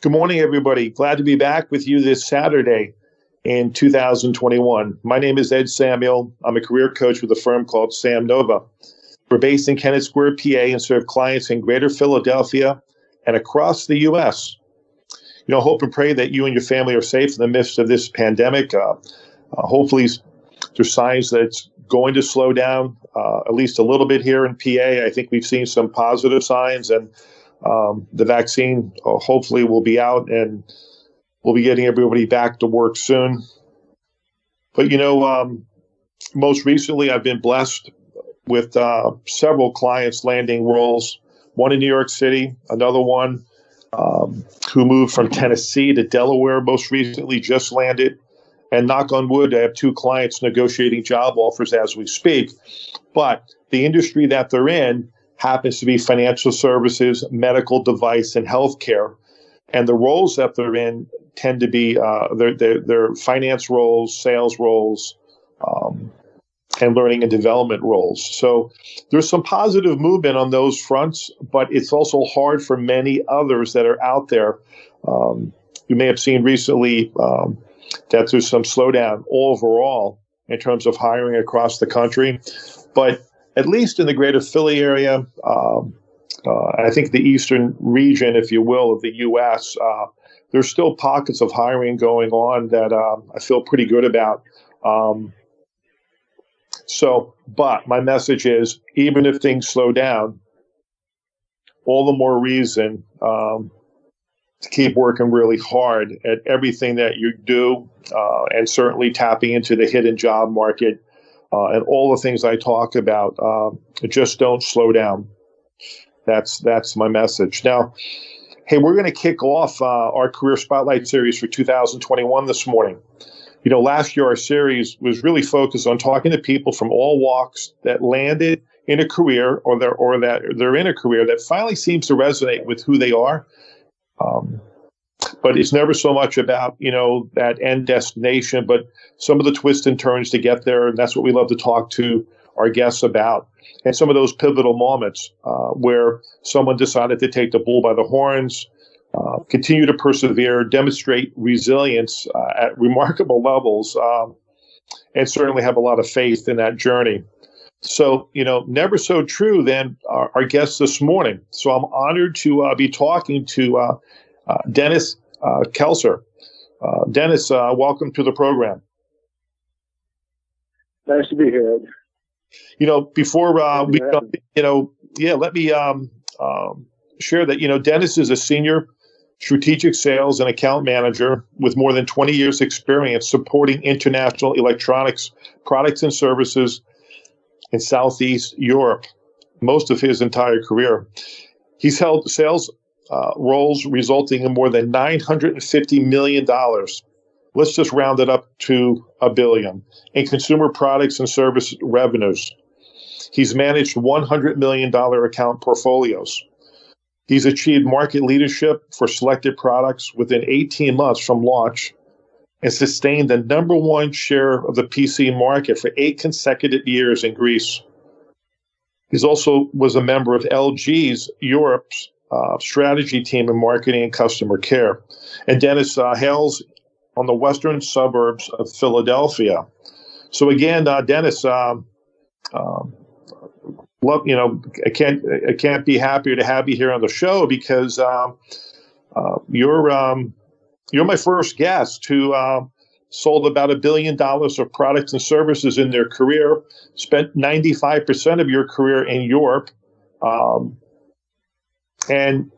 Good morning, everybody. Glad to be back with you this Saturday in 2021. My name is Ed Samuel. I'm a career coach with a firm called Sam Nova. We're based in Kennett Square, PA, and serve clients in greater Philadelphia and across the U.S. Hope and pray that you and your family are safe in the midst of this pandemic. Hopefully, there's signs that it's going to slow down at least a little bit here in PA. I think we've seen some positive signs, and the vaccine hopefully will be out, and we'll be getting everybody back to work soon. But, most recently I've been blessed with several clients landing roles, one in New York City, another one who moved from Tennessee to Delaware most recently just landed. And knock on wood, I have two clients negotiating job offers as we speak. But the industry that they're in happens to be financial services, medical device, and healthcare. And the roles that they're in tend to be they're finance roles, sales roles, and learning and development roles. So there's some positive movement on those fronts, but it's also hard for many others that are out there. You may have seen recently that there's some slowdown overall in terms of hiring across the country. But at least in the greater Philly area, I think the eastern region, if you will, of the U.S., there's still pockets of hiring going on that I feel pretty good about. But my message is, even if things slow down, all the more reason to keep working really hard at everything that you do, and certainly tapping into the hidden job market and all the things I talk about. Just don't slow down. That's my message. Now, hey, we're going to kick off our Career Spotlight series for 2021 this morning. Last year our series was really focused on talking to people from all walks that landed in a career or that they're in a career that finally seems to resonate with who they are. But it's never so much about, that end destination, but some of the twists and turns to get there. And that's what we love to talk to our guests about. And some of those pivotal moments where someone decided to take the bull by the horns, continue to persevere, demonstrate resilience at remarkable levels, and certainly have a lot of faith in that journey. So, never so true than our guest this morning. So I'm honored to be talking to Denis Kelser. Denis, welcome to the program. Nice to be here, Ed. Before let me share that, Denis is a senior strategic sales and account manager with more than 20 years experience supporting international electronics products and services in Southeast Europe, most of his entire career. He's held sales roles resulting in more than $950 million. Let's just round it up to $1 billion in consumer products and service revenues. He's managed $100 million account portfolios. He's achieved market leadership for selected products within 18 months from launch and sustained the number one share of the PC market for 8 consecutive years in Greece. He also was a member of LG's Europe's strategy team in marketing and customer care. And Denis hails on the western suburbs of Philadelphia. So again, Denis, I can't be happier to have you here on the show because you're my first guest who sold about $1 billion of products and services in their career, spent 95% of your career in Europe, and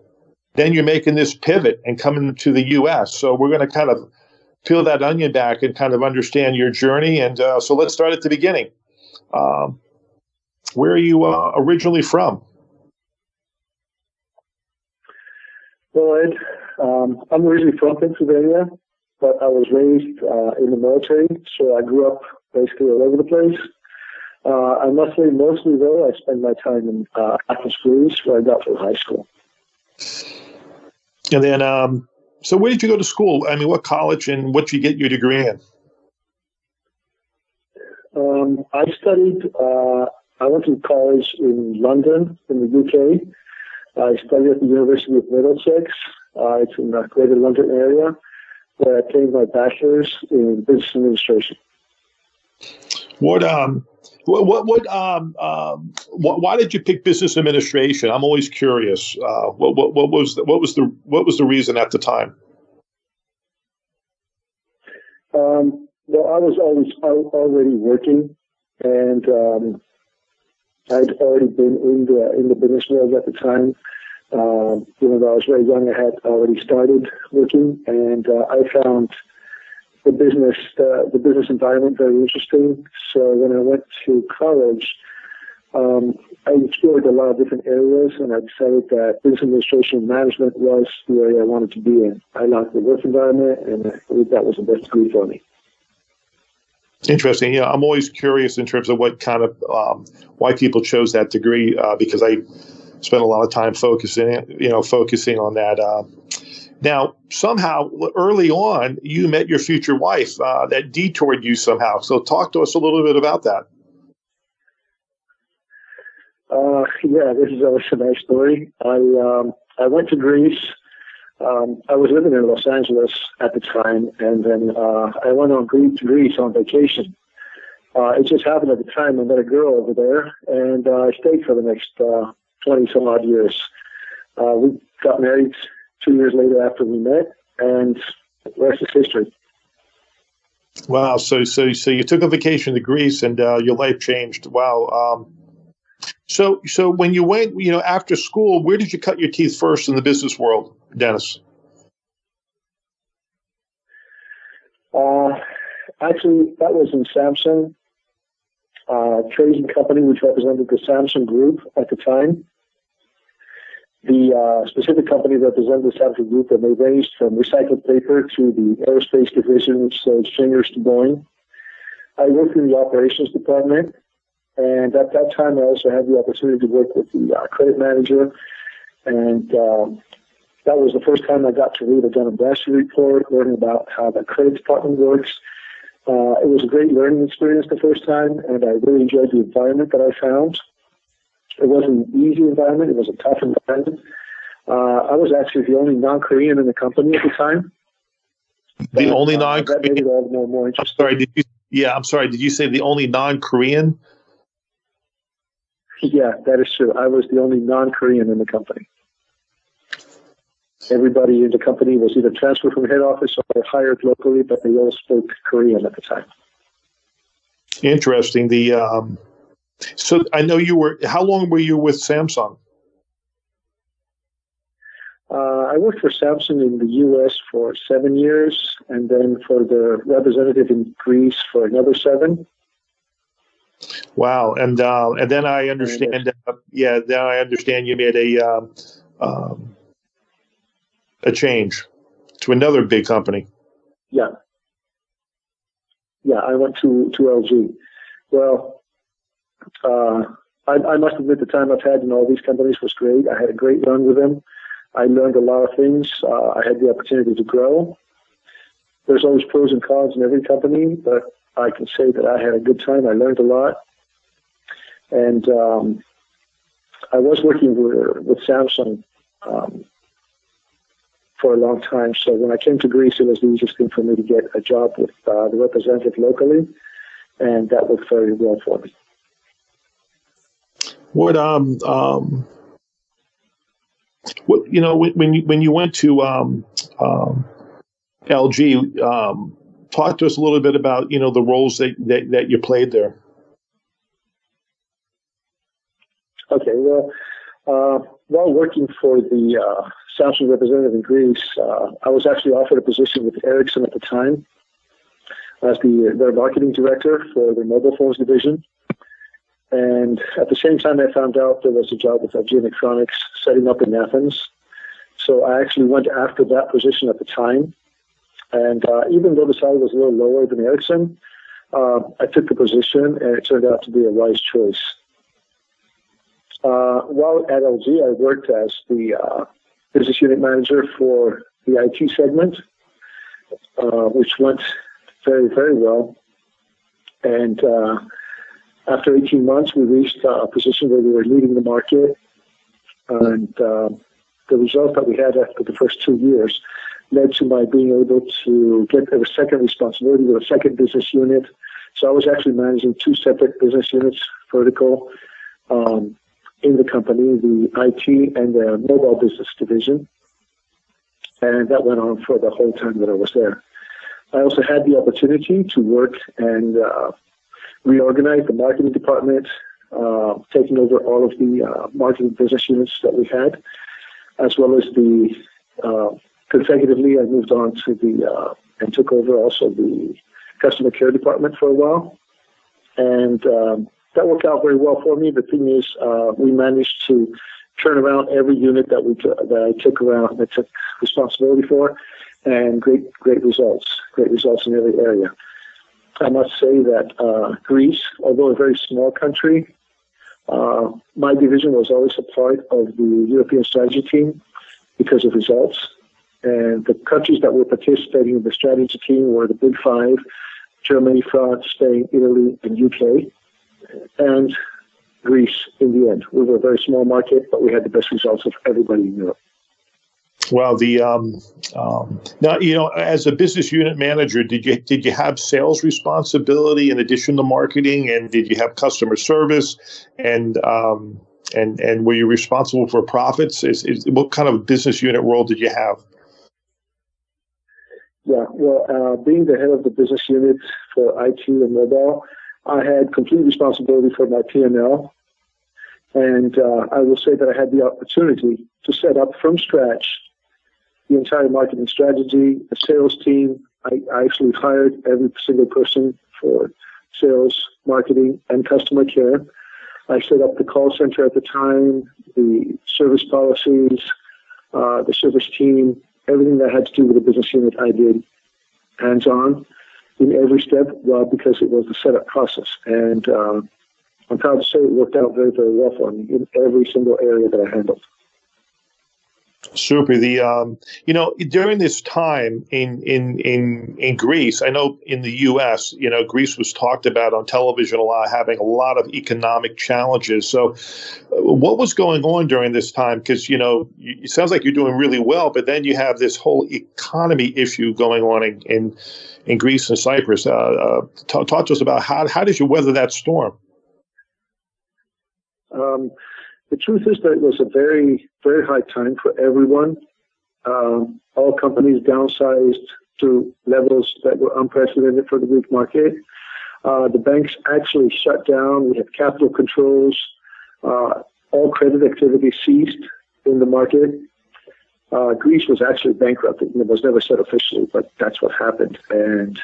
then you're making this pivot and coming to the U.S. So we're going to kind of peel that onion back and kind of understand your journey. And so let's start at the beginning. Where are you originally from? Well, Ed, I'm originally from Pennsylvania, but I was raised in the military, so I grew up basically all over the place. I must say, mostly, though, I spent my time in Catholic schools where I got through high school. And then, so where did you go to school? I mean, what college and what did you get your degree in? I studied, I went to college in London, in the UK. I studied at the University of Middlesex, It's in the Greater London area, where I obtained my bachelor's in business administration. Why did you pick business administration? I'm always curious. What was the reason at the time? Well, I was already working, and I'd already been in the business world at the time. Even though I was very young, I had already started working, and I found the business environment very interesting. So when I went to college, I explored a lot of different areas, and I decided that business administration and management was the area I wanted to be in. I liked the work environment, and I believe that was the best degree for me. Interesting. Yeah, I'm always curious in terms of what kind of why people chose that degree because I spent a lot of time focusing on that. Now, somehow early on, you met your future wife that detoured you somehow. So, talk to us a little bit about that. Yeah, this is always a nice story. I went to Greece. I was living in Los Angeles at the time, and then I went to Greece on vacation. It just happened at the time I met a girl over there, and I stayed for the next 20-some-odd years. We got married 2 years later after we met, and the rest is history. Wow! So you took a vacation to Greece, and your life changed. Wow! So when you went, after school, where did you cut your teeth first in the business world, Denis? Actually, that was in Samsung, trading company which represented the Samsung Group at the time. The specific company represented the Samsung Group, and they ranged from recycled paper to the aerospace division, which sold stringers to Boeing. I worked in the operations department, and at that time I also had the opportunity to work with the credit manager, and that was the first time I got to read a Dun & Bradstreet report, learning about how the credit department works. It was a great learning experience the first time, and I really enjoyed the environment that I found. It wasn't an easy environment. It was a tough environment. I was actually the only non-Korean in the company at the time. The only non-Korean? That made it all the more interesting. I'm sorry. Did you say the only non-Korean? Yeah, that is true. I was the only non-Korean in the company. Everybody in the company was either transferred from head office or hired locally, but they all spoke Korean at the time. Interesting. So I know how long were you with Samsung? I worked for Samsung in the U.S. for 7 years, and then for the representative in Greece for another 7. Wow. And then I understand. Then I understand you made a change to another big company. Yeah. I went to LG. Well, I must admit the time I've had in all these companies was great. I had a great run with them. I learned a lot of things. I had the opportunity to grow. There's always pros and cons in every company, but I can say that I had a good time. I learned a lot. And I was working with Samsung for a long time. So when I came to Greece, it was the easiest thing for me to get a job with the representative locally, and that worked very well for me. When you went to LG, talk to us a little bit about the roles that you played there. Okay, well, while working for the Samsung representative in Greece, I was actually offered a position with Ericsson at the time as their marketing director for the mobile phones division. And at the same time, I found out there was a job with LG Electronics setting up in Athens. So I actually went after that position at the time. And even though the salary was a little lower than Ericsson, I took the position, and it turned out to be a wise choice. While at LG, I worked as the business unit manager for the IT segment, which went very, very well. And after 18 months, we reached a position where we were leading the market. And the results that we had after the first 2 years led to my being able to get a second responsibility with a second business unit. So I was actually managing 2 separate business units, vertical, in the company, the IT and the mobile business division. And that went on for the whole time that I was there. I also had the opportunity to work and reorganize the marketing department, taking over all of the marketing business units that we had, as well as the consecutively I moved on to and took over also the customer care department for a while. And that worked out very well for me. The thing is, we managed to turn around every unit that I took responsibility for, and great results in every area. I must say that Greece, although a very small country, my division was always a part of the European strategy team because of results. And the countries that were participating in the strategy team were the Big Five: Germany, France, Spain, Italy, and UK, and Greece in the end. We were a very small market, but we had the best results of everybody in Europe. Well, now, as a business unit manager, did you have sales responsibility in addition to marketing, and did you have customer service, and were you responsible for profits? What kind of business unit role did you have? Yeah, well, being the head of the business unit for IT and mobile, I had complete responsibility for my P&L, and I will say that I had the opportunity to set up from scratch the entire marketing strategy, the sales team. I actually hired every single person for sales, marketing, and customer care. I set up the call center at the time, the service policies, the service team, everything that had to do with the business unit I did hands-on in every step, because it was a setup process. And I'm proud to say it worked out very, very well for me in every single area that I handled. Super. During this time in Greece, I know in the U.S., Greece was talked about on television a lot, having a lot of economic challenges. So what was going on during this time? Because, it sounds like you're doing really well, but then you have this whole economy issue going on in Greece and Cyprus. Talk to us about how did you weather that storm? The truth is that it was a very, very high time for everyone. All companies downsized to levels that were unprecedented for the Greek market. The banks actually shut down. We had capital controls. All credit activity ceased in the market. Greece was actually bankrupted. It was never said officially, but that's what happened. And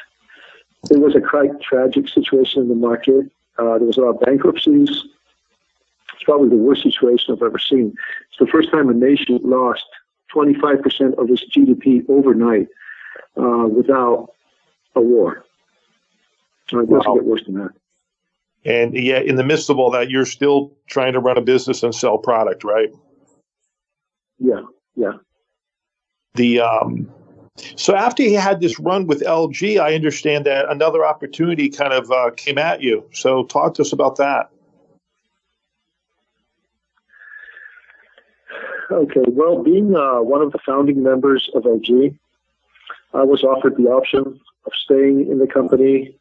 it was a quite tragic situation in the market. There was a lot of bankruptcies. It's probably the worst situation I've ever seen. It's the first time a nation lost 25% of its GDP overnight without a war. It doesn't get worse than that. And yet, in the midst of all that, you're still trying to run a business and sell product, right? Yeah. So after you had this run with LG, I understand that another opportunity kind of came at you. So talk to us about that. Okay, well, being one of the founding members of LG, I was offered the option of staying in the company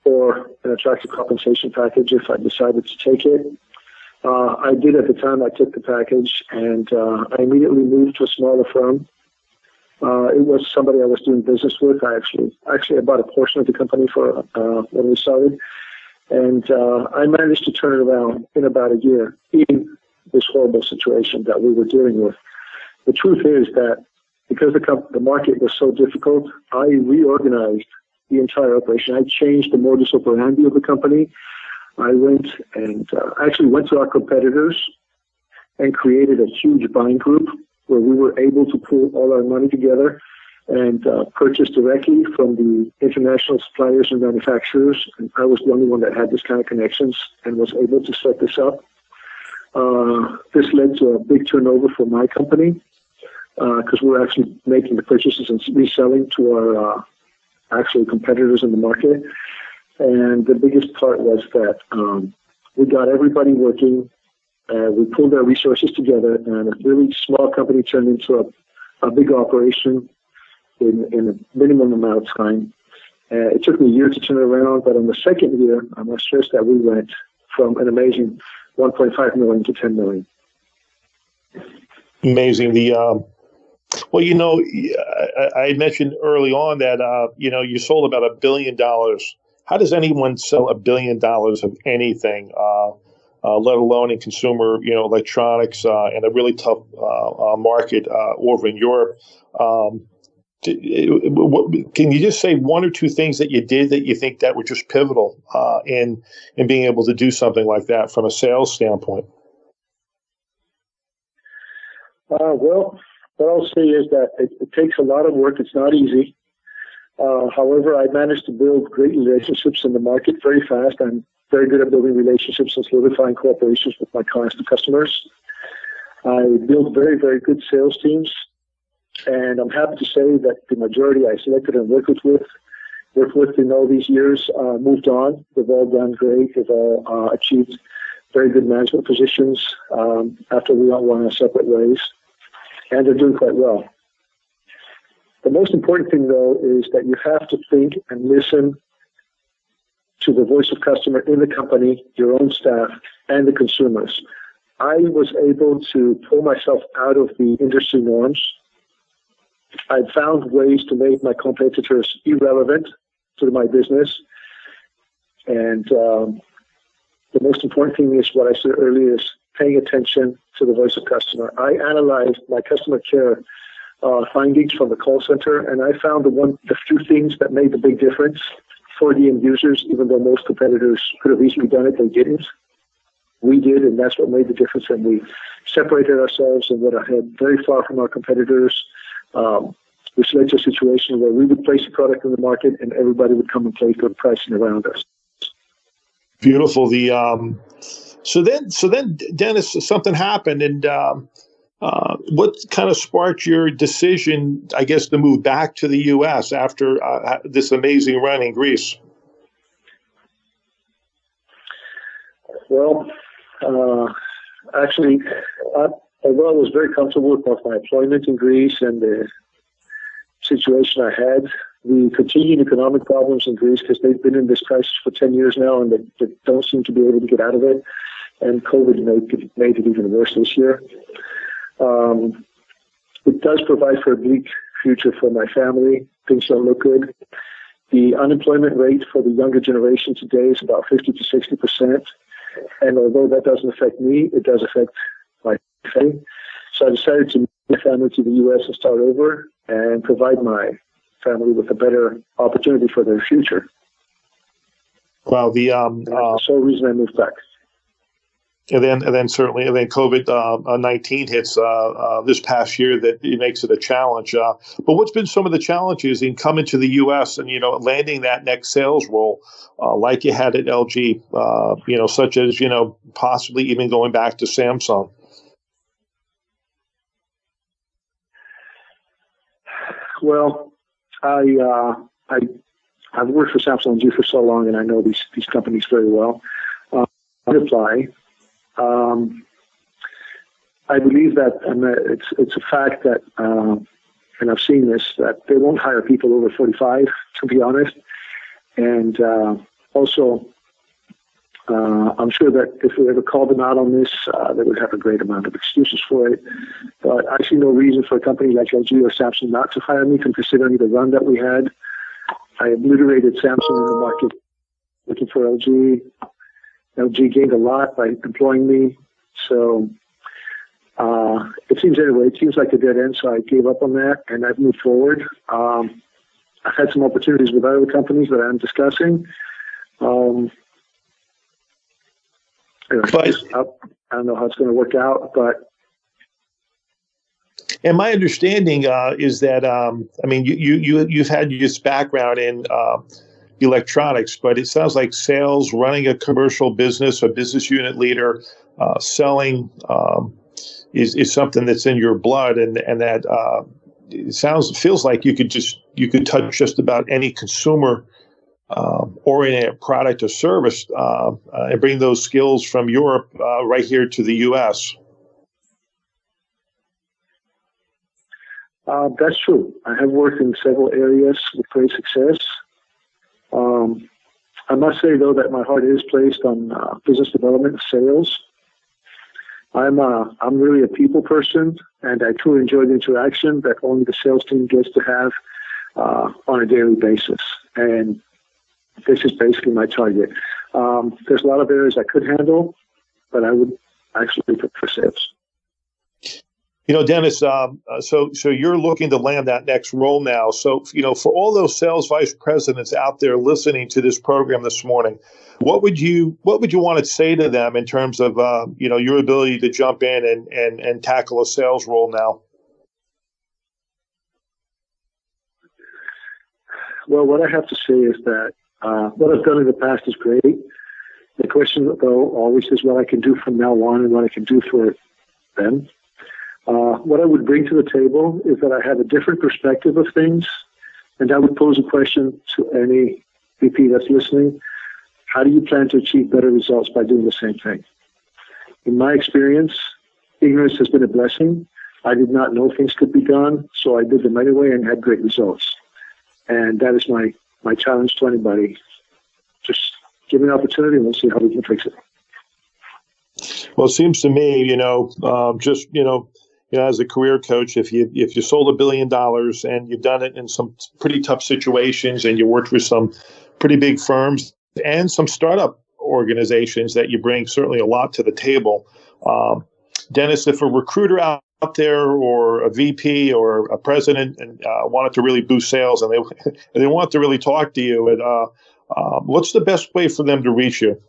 or an attractive compensation package if I decided to take it. I did at the time. I took the package, and I immediately moved to a smaller firm. It was somebody I was doing business with. I bought a portion of the company for when we started, and I managed to turn it around in about a year in this horrible situation that we were dealing with. The truth is that because the market was so difficult, I reorganized the entire operation. I changed the modus operandi of the company. I went to our competitors and created a huge buying group where we were able to pull all our money together and purchase directly from the international suppliers and manufacturers. And I was the only one that had this kind of connections and was able to set this up. This led to a big turnover for my company because we're actually making the purchases and reselling to our actual competitors in the market. And the biggest part was that we got everybody working We pulled our resources together, and a really small company turned into a big operation in a minimum amount of time. It took me a year to turn it around, but in the second year, I must stress that we went from an amazing 1.5 million to 10 million. Amazing. Well, I mentioned early on that, you sold about $1 billion. How does anyone sell $1 billion of anything, let alone in consumer, electronics, and a really tough market over in Europe? Can you just say one or two things that you did that you think that were just pivotal in being able to do something like that from a sales standpoint? Well, what I'll say is that it takes a lot of work. It's not easy. However, I managed to build great relationships in the market very fast. I'm very good at building relationships and solidifying cooperations with my clients and customers. I built very, very good sales teams. And I'm happy to say that the majority I selected and worked with in all these years moved on. They've all done great. They've all achieved very good management positions after we all went our separate ways. And they're doing quite well. The most important thing, though, is that you have to think and listen to the voice of customer in the company, your own staff, and the consumers. I was able to pull myself out of the industry norms. I found ways to make my competitors irrelevant to my business. And the most important thing is what I said earlier is paying attention to the voice of customer. I analyzed my customer care findings from the call center, and I found the few things that made the big difference for the end users, even though most competitors could have easily done it, they didn't. We did, and that's what made the difference, and we separated ourselves and went ahead very far from our competitors, which led to a situation where we would place a product in the market and everybody would come and play good pricing around us. Beautiful. So then, Denis, something happened, and what kind of sparked your decision, I guess, to move back to the U.S. after this amazing run in Greece? Well, actually, although I was very comfortable with my employment in Greece and the situation I had, the continued economic problems in Greece, because they've been in this crisis for 10 years now and they don't seem to be able to get out of it, and COVID made it even worse this year. It does provide for a bleak future for my family. Things don't look good. The unemployment rate for the younger generation today is about 50 to 60%. And although that doesn't affect me, it does affect my family. So I decided to move my family to the U.S. and start over and provide my family with a better opportunity for their future. Well, that's the sole reason I moved back. And then COVID-19 hits this past year. That it makes it a challenge. But what's been some of the challenges in coming to the U.S. and landing that next sales role, like you had at LG, such as possibly even going back to Samsung? Well, I've worked for Samsung and LG for so long, and I know these companies very well. Reply. I believe that, and it's a fact that, and I've seen this, that they won't hire people over 45, to be honest. And also, I'm sure that if we ever called them out on this, they would have a great amount of excuses for it. But I see no reason for a company like LG or Samsung not to hire me, considering the run that we had. I obliterated Samsung in the market looking for LG. LG gained a lot by employing me. So it seems like a dead end, so I gave up on that, and I've moved forward. I've had some opportunities with other companies that I'm discussing. I don't know how it's going to work out, but. And my understanding is that, you've had this background in electronics, but it sounds like sales, running a commercial business, a business unit leader, selling is something that's in your blood, and that feels like you could touch just about any consumer oriented product or service and bring those skills from Europe right here to the U.S.? That's true. I have worked in several areas with great success. I must say, though, that my heart is placed on business development and sales. I'm really a people person, and I truly enjoy the interaction that only the sales team gets to have on a daily basis. And this is basically my target. There's a lot of areas I could handle, but I would actually prefer sales. Denis, so you're looking to land that next role now. So, for all those sales vice presidents out there listening to this program this morning, what would you want to say to them in terms of, your ability to jump in and tackle a sales role now? Well, what I have to say is that what I've done in the past is great. The question, though, always is what I can do from now on and what I can do for them. What I would bring to the table is that I have a different perspective of things, and I would pose a question to any VP that's listening. How do you plan to achieve better results by doing the same thing? In my experience, ignorance has been a blessing. I did not know things could be done, so I did them anyway and had great results. And that is my challenge to anybody. Just give me an opportunity and we'll see how we can fix it. Well, it seems to me, as a career coach, if you sold $1 billion and you've done it in some pretty tough situations and you worked with some pretty big firms and some startup organizations, that you bring certainly a lot to the table. Denis, if a recruiter out there or a VP or a president and wanted to really boost sales and they want to really talk to you, what's the best way for them to reach you?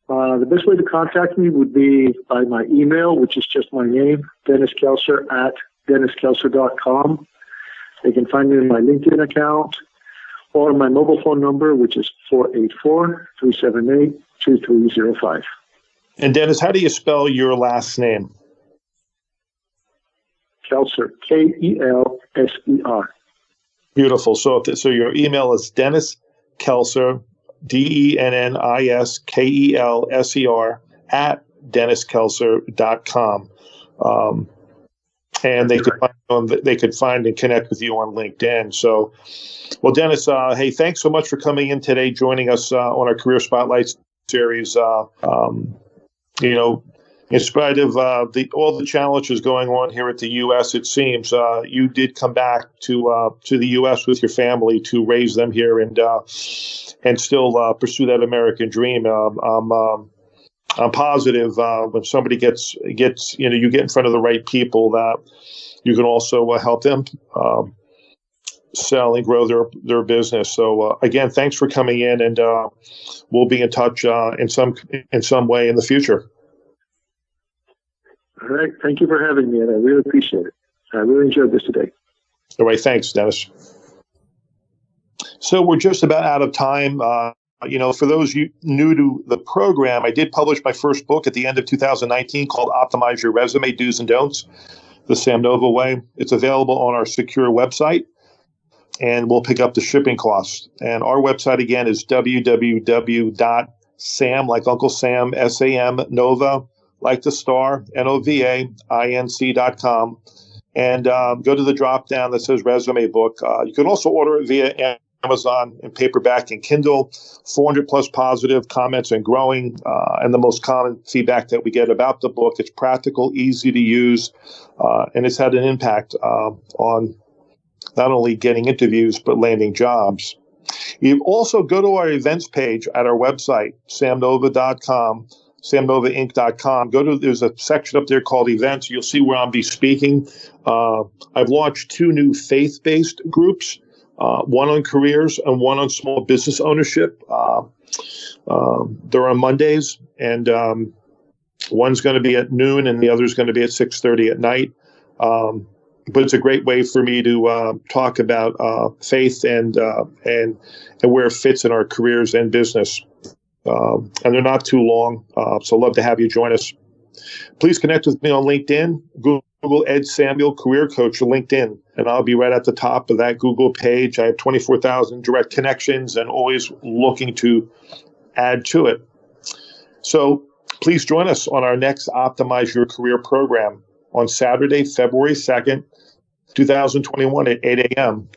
The best way to contact me would be by my email, which is just my name, Denis Kelser at deniskelser.com. They can find me in my LinkedIn account or my mobile phone number, which is 484-378-2305. And Denis, how do you spell your last name? Kelser, Kelser. Beautiful. So your email is Denis Kelser, DennisKelser at deniskelser.com. And they could find and connect with you on LinkedIn. So, well, Denis, hey, thanks so much for coming in today, joining us on our Career Spotlight series. In spite of all the challenges going on here at the U.S., it seems you did come back to the U.S. with your family to raise them here and still pursue that American dream. I'm positive when somebody gets you get in front of the right people, that you can also help them sell and grow their business. So again, thanks for coming in, and we'll be in touch in some way in the future. All right. Thank you for having me, and I really appreciate it. I really enjoyed this today. All right. Thanks, Denis. So we're just about out of time. For those new to the program, I did publish my first book at the end of 2019 called Optimize Your Resume, Do's and Don'ts, the Sam Nova Way. It's available on our secure website, and we'll pick up the shipping costs. And our website, again, is www.sam, like Uncle Sam, S-A-M, Nova, like the star, NOVAINC.com, and go to the drop down that says resume book. You can also order it via Amazon in paperback and Kindle. 400 plus positive comments and growing. And the most common feedback that we get about the book: it's practical, easy to use, and it's had an impact on not only getting interviews but landing jobs. You also go to our events page at our website, samnova.com. samnovainc.com. There's a section up there called events. You'll see where I'll be speaking. I've launched 2 new faith-based groups, one on careers and one on small business ownership. They're on Mondays, and one's going to be at noon and the other's going to be at 6:30 at night. But it's a great way for me to talk about faith and where it fits in our careers and business. And they're not too long, so I'd love to have you join us. Please connect with me on LinkedIn, Google Google Ed Samuel Career Coach or LinkedIn, and I'll be right at the top of that Google page. I have 24,000 direct connections and always looking to add to it. So please join us on our next Optimize Your Career program on Saturday, February 2nd, 2021 at 8 a.m.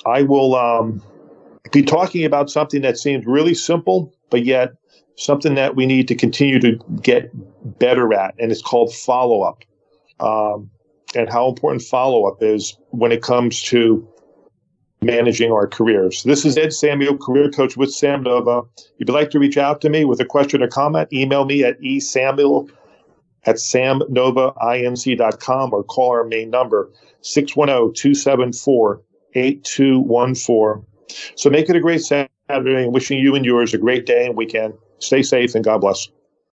I will be talking about something that seems really simple, but yet something that we need to continue to get better at, and it's called follow-up, and how important follow-up is when it comes to managing our careers. This is Ed Samuel, Career Coach with Sam Nova. If you'd like to reach out to me with a question or comment, email me at esamuel@samnovainc.com or call our main number, 610-274-8214. So make it a great Saturday, and wishing you and yours a great day and weekend. Stay safe and God bless.